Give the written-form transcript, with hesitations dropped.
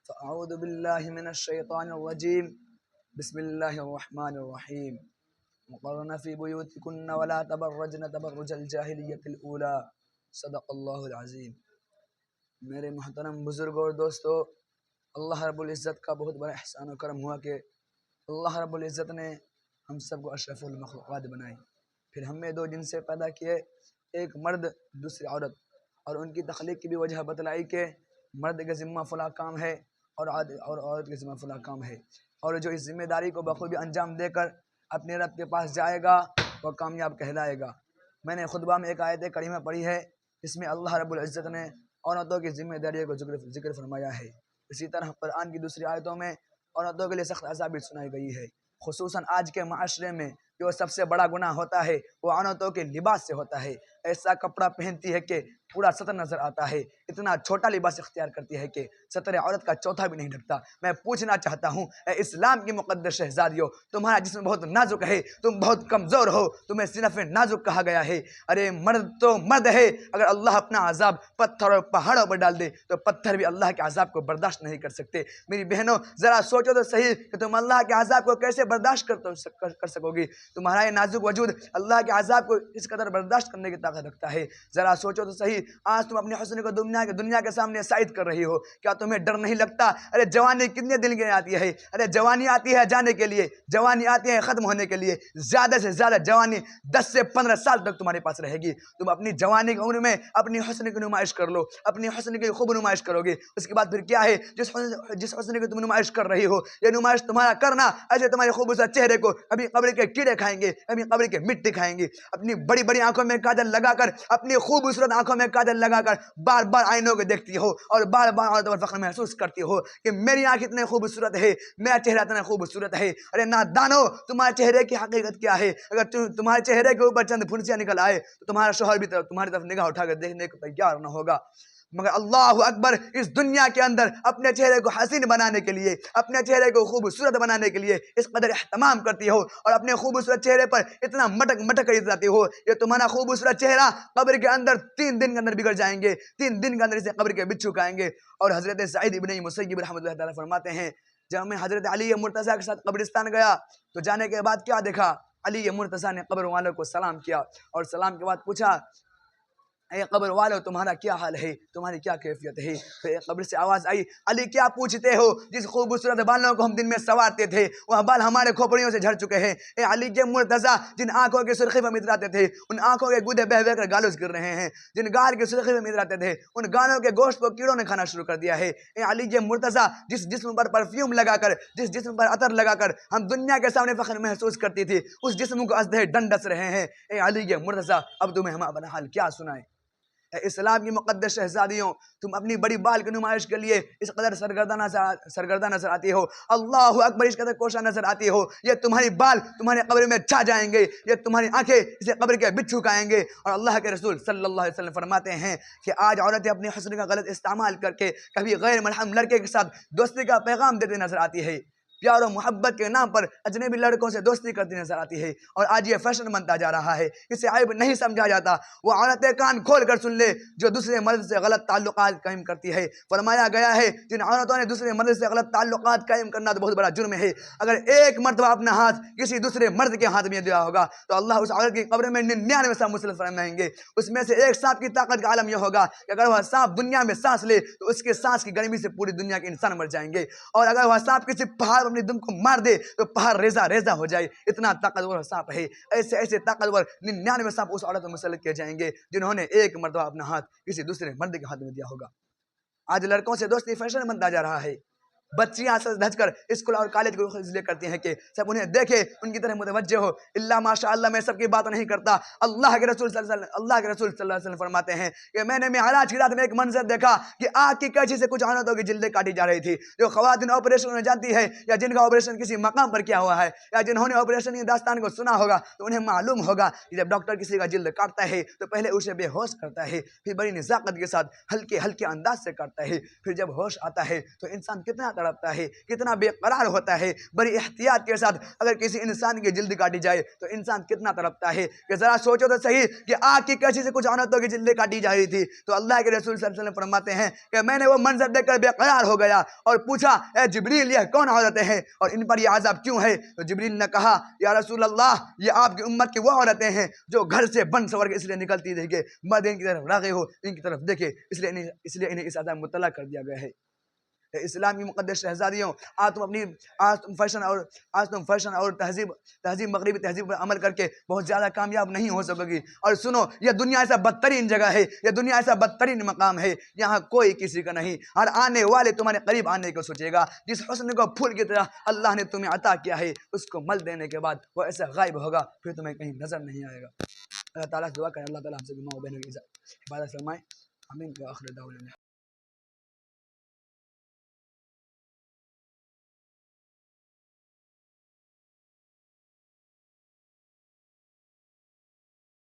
فأعوذ بالله من الشيطان الرجيم. بسم الله الرحمن الرحيم. وقرن في بيوتكن ولا تبرجن تبرج الجاهلیة الأولى. صدق اللہ العظیم. میرے محترم بزرگوں اور دوستو، اللہ رب العزت کا بہت بڑا احسان و کرم ہوا کہ اللہ رب العزت نے ہم سب کو اشرف المخلوقات بنائی، پھر ہمیں دو جن سے پیدا کیے، ایک مرد دوسری عورت، اور ان کی تخلیق کی بھی وجہ بتلائی کہ مرد کے ذمہ فلاں کام ہے اور عورت کے ذمہ فلاں کام ہے، اور جو اس ذمہ داری کو بخوبی انجام دے کر اپنے رب کے پاس جائے گا وہ کامیاب کہلائے گا۔ میں نے خطبہ میں ایک آیت کریمہ پڑھی ہے، اس میں اللہ رب العزت نے عورتوں کی ذمہ داریوں کو ذکر فرمایا ہے۔ اسی طرح قرآن کی دوسری آیتوں میں عورتوں کے لیے سخت عذاب بھی سنائی گئی ہے۔ خصوصاً آج کے معاشرے میں جو سب سے بڑا گناہ ہوتا ہے وہ عورتوں کے لباس سے ہوتا ہے۔ ایسا کپڑا پہنتی ہے کہ پورا سطر نظر آتا ہے، اتنا چھوٹا لباس اختیار کرتی ہے کہ سطر عورت کا چوتھا بھی نہیں ڈھکتا۔ میں پوچھنا چاہتا ہوں، اے اسلام کی مقدس شہزادیوں، تمہارا جسم بہت نازک ہے، تم بہت کمزور ہو، تمہیں صنف نازک کہا گیا ہے۔ ارے مرد تو مرد ہے، اگر اللہ اپنا عذاب پتھر اور پہاڑوں پر ڈال دے تو پتھر بھی اللہ کے عذاب کو برداشت نہیں کر سکتے۔ میری بہنوں، ذرا سوچو تو صحیح کہ تم اللہ کے عذاب کو کیسے برداشت کر سکو گی۔ تمہارا یہ نازک وجود اللہ کے عذاب کو اس قدر برداشت کرنے کی طاقت رکھتا ہے۔ ذرا سوچو تو صحیح، آج تم اپنے حسن کو دنیا کے سامنے سائد کر رہی ہو، کیا تمہیں ڈر نہیں لگتا؟ ارے جوانی کتنے دن کے لیے آتی ہے؟ ارے جوانی آتی ہے جانے کے لیے، جوانی آتی ہے ختم ہونے کے لیے۔ زیادہ سے زیادہ جوانی 10 سے 15 سال تک تمہارے پاس رہے گی۔ تم اپنی جوانی کی عمر میں اپنی حسن کی نمائش کر لو، اپنی حسن کی خوب نمائش کرو گے۔ اس کے بعد پھر کیا ہے؟ جس حسن کی تم نمائش کر رہی ہو، یہ نمائش تمہارا کرنا ایسے تمہارے خوبصورت چہرے کو ابھی قبر کے کیڑے کھائیں گے، ابھی قبر کے مٹی کھائیں گے۔ اپنی بڑی بڑی آنکھوں میں کاجل لگا کر، اپنی خوبصورت آنکھوں میں کاجل لگا کر بار بار آئینوں کو دیکھتی ہو اور بار بار عورت پر فخر محسوس کرتی ہو کہ میری آنکھ اتنے خوبصورت ہے، میرا چہرہ اتنا خوبصورت ہے۔ ارے نادانو، تمہارے چہرے کی حقیقت کیا ہے؟ اگر تمہارے چہرے کے اوپر چند پھنسیاں نکل آئے تو تمہارا شوہر بھی تمہاری طرف نگاہ اٹھا کر دیکھنے کو تیار نہ ہوگا۔ مگر اللہ اکبر، اس دنیا کے اندر اپنے چہرے کو حسین بنانے کے لیے، اپنے چہرے کو خوبصورت بنانے کے لیے اس قدر اہتمام کرتی ہو اور اپنے خوبصورت چہرے پر اتنا مٹک کر جاتی ہو، یہ تمہارا خوبصورت چہرہ قبر کے اندر 3 دن کے اندر بگڑ جائیں گے، 3 دن کے اندر اسے قبر کے بچھو کھائیں گے۔ اور حضرت سعید ابن مسیب رحمۃ اللہ تعالیٰ فرماتے ہیں، جب میں حضرت علی مرتضیٰ کے ساتھ قبرستان گیا تو جانے کے بعد کیا دیکھا؟ علی مرتضیٰ نے قبر والوں کو سلام کیا اور سلام کے بعد پوچھا، اے قبر والو، تمہارا کیا حال ہے، تمہاری کیا کیفیت ہے؟ پھر قبر سے آواز آئی، علی کیا پوچھتے ہو؟ جس خوبصورت بالوں کو ہم دن میں سنوارتے تھے وہ بال ہمارے کھوپڑیوں سے جھڑ چکے ہیں۔ اے علی کے مرتضیٰ، جن آنکھوں کی سرخی میں متراتے تھے ان آنکھوں کے گودے بہہ بہ کر گالوز گر رہے ہیں، جن گال کی سرخی میں متراتے تھے ان گالوں کے گوشت کو کیڑوں نے کھانا شروع کر دیا ہے۔ اے علی کے مرتضیٰ، جس جسم پر پرفیوم لگا کر، جس جسم پر عطر لگا کر ہم دنیا کے سامنے فخر محسوس کرتی تھی، اس جسم کو ازدے ڈنڈس رہے ہیں۔ اے علی کے مرتضیٰ، اب تمہیں ہم اپنا حال کیا سنائیں؟ اسلام کی مقدس شہزادیوں، تم اپنی بڑی بال کی نمائش کے لیے اس قدر سرگردہ نظر آتی ہو، اللہ اکبر اس قدر کوشاں نظر آتی ہو، یہ تمہاری بال تمہارے قبر میں چھا جائیں گے، یہ تمہاری آنکھیں اسے قبر کے بچھو کھائیں گے۔ اور اللہ کے رسول صلی اللہ علیہ وسلم فرماتے ہیں کہ آج عورتیں اپنی حسن کا غلط استعمال کر کے کبھی غیر محرم لڑکے کے ساتھ دوستی کا پیغام دیتے نظر آتی ہے، پیار و محبت کے نام پر اجنبی لڑکوں سے دوستی کرتی نظر آتی ہے، اور آج یہ فیشن بنتا جا رہا ہے، اسے عیب نہیں سمجھا جاتا۔ وہ عورتیں کان کھول کر سن لے جو دوسرے مرد سے غلط تعلقات قائم کرتی ہے۔ فرمایا گیا ہے جن عورتوں نے دوسرے مرد سے غلط تعلقات قائم کرنا تو بہت بڑا جرم ہے۔ اگر ایک مرتبہ اپنا ہاتھ کسی دوسرے مرد کے ہاتھ میں دیا ہوگا تو اللہ اس عورت کی قبر میں 99 سانپ مسلط فرمائیں گے۔ اس میں سے ایک سانپ کی طاقت کا عالم یہ ہوگا کہ اگر وہ سانپ دنیا میں سانس لے تو اس کے سانس کی گرمی سے پوری دنیا کے انسان مر جائیں گے، اور اگر وہ سانپ کسی پہاڑ اپنی دم کو مار دے تو پہاڑ ریزہ ریزہ ہو جائے، اتنا طاقتور سانپ ہے۔ ایسے طاقتور 99 سانپ اس عورت میں مسلط کیے جائیں گے جنہوں نے ایک مرتبہ اپنا ہاتھ کسی دوسرے مرد کے ہاتھ میں دیا ہوگا۔ آج لڑکوں سے دوستی فیشن بنتا جا رہا ہے، بچیاں سج دھج کر اسکول اور کالج کو اس لیے کرتی ہیں کہ سب انہیں دیکھے، ان کی طرح متوجہ ہو۔ اللہ ماشاء اللہ، میں سب کی بات نہیں کرتا، اللہ کے رسول صلی اللہ علیہ وسلم فرماتے ہیں کہ میں نے معراج کی رات میں ایک منظر دیکھا کہ آگ کی کیچی سے کچھ عورتوں کی جلدیں کاٹی جا رہی تھی، جو خواتین آپریشن میں جانتی ہے یا جن کا آپریشن کسی مقام پر کیا ہوا ہے یا جنہوں نے آپریشن کی داستان کو سنا ہوگا تو انہیں معلوم ہوگا کہ جب ڈاکٹر کسی کا جلد کاٹتا ہے تو پہلے اسے بے ہوش کرتا ہے، پھر بڑی نزاکت کے ساتھ ہلکے ہلکے انداز سے کاٹتا ہے، پھر جب ہوش آتا ہے تو انسان کتنا تڑپتا ہے، کتنا بے قرار ہوتا ہے، بڑی احتیاط کے ساتھ اگر کسی انسان کی جلد کاٹی جائے تو انسان کتنا تڑپتا ہے، کہ ذرا سوچو تو صحیح کہ آگ کی کیسی سے کچھ عورتوں کی جلدیں کاٹی جا رہی تھی، تو اللہ کے رسول صلی اللہ علیہ وسلم فرماتے ہیں کہ میں نے وہ منظر دیکھ کر بے قرار ہو گیا اور پوچھا اے جبریل یہ کون عورتیں ہیں اور ان پر یہ عذاب کیوں ہے؟ تو جبریل نے کہا یا رسول اللہ یہ آپ کی امت کی وہ عورتیں ہیں جو گھر سے بن سور کے اس لیے نکلتی رہی کہ مرد ان کی طرف راغب ہو، ان کی طرف دیکھے، اس لیے انہیں اس عذاب مطلع کر دیا گیا ہے۔ اسلام کی مقدس شہزادیوں، آج تم فیشن اور تہذیب مغربی تہذیب پر عمل کر کے بہت زیادہ کامیاب نہیں ہو سکو گی، اور سنو یہ دنیا ایسا بدترین جگہ ہے، یہ دنیا ایسا بدترین مقام ہے، یہاں کوئی کسی کا نہیں، ہر آنے والے تمہارے قریب آنے کو سوچے گا، جس حسن کو پھول کی طرح اللہ نے تمہیں عطا کیا ہے اس کو مل دینے کے بعد وہ ایسا غائب ہوگا پھر تمہیں کہیں نظر نہیں آئے گا۔ اللہ تعالیٰ سے دعا کریں اللہ تعالیٰ ہم سے بھی ماں و بہنوں کی حفاظت فرمائے، آمین۔ وآخر دعوانا